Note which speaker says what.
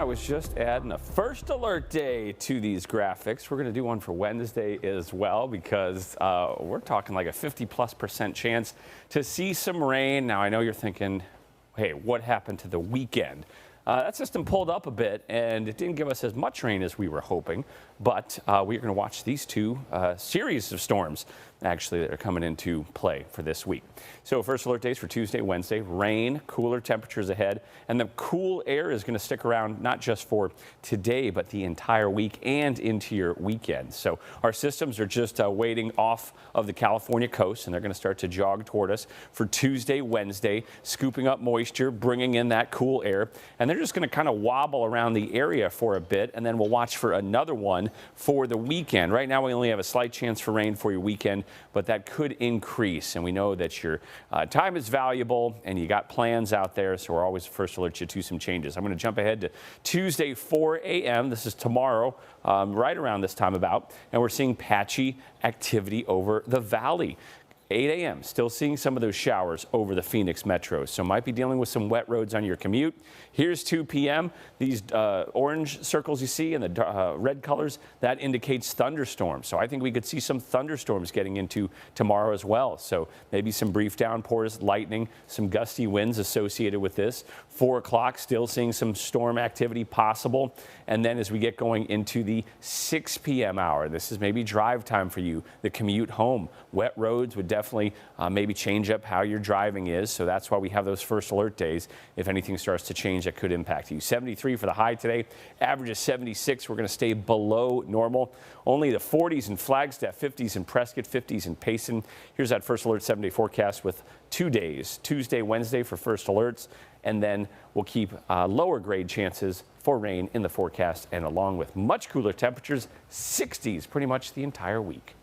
Speaker 1: I was just adding a first alert day to these graphics. We're going to do one for Wednesday as well because we're talking like a 50+% chance to see some rain. Now, I know you're thinking, hey, what happened to the weekend? That system pulled up a bit and it didn't give us as much rain as we were hoping, but we're going to watch these two series of storms actually that are coming into play for this week. So first alert days for Tuesday, Wednesday, rain, cooler temperatures ahead, and the cool air is going to stick around not just for today, but the entire week and into your weekend. So our systems are just waiting off of the California coast, and they're going to start to jog toward us for Tuesday, Wednesday, scooping up moisture, bringing in that cool air, and they're just going to kind of wobble around the area for a bit, and then we'll watch for another one for the weekend. Right now, we only have a slight chance for rain for your weekend, but that could increase, and we know that your time is valuable and you got plans out there, so we're always first to alert you to some changes. I'm going to jump ahead to Tuesday, 4 a.m. This is tomorrow, right around this time about, and we're seeing patchy activity over the valley. 8 a.m. Still seeing some of those showers over the Phoenix metro, so might be dealing with some wet roads on your commute. Here's 2 p.m. These orange circles you see and the red colors, that indicates thunderstorms. So I think we could see some thunderstorms getting into tomorrow as well. So maybe some brief downpours, lightning, some gusty winds associated with this. 4 o'clock, still seeing some storm activity possible. And then as we get going into the 6 p.m. hour, this is maybe drive time for you, the commute home. Wet roads would definitely maybe change up how your driving is. So that's why we have those first alert days. If anything starts to change, that could impact you. 73 for the high today. Average is 76. We're going to stay below normal. Only the 40s in Flagstaff, 50s in Prescott, 50s in Payson. Here's that first alert 7-day forecast with 2 days, Tuesday, Wednesday for first alerts. And then we'll keep lower grade chances for rain in the forecast, and along with much cooler temperatures, 60s pretty much the entire week.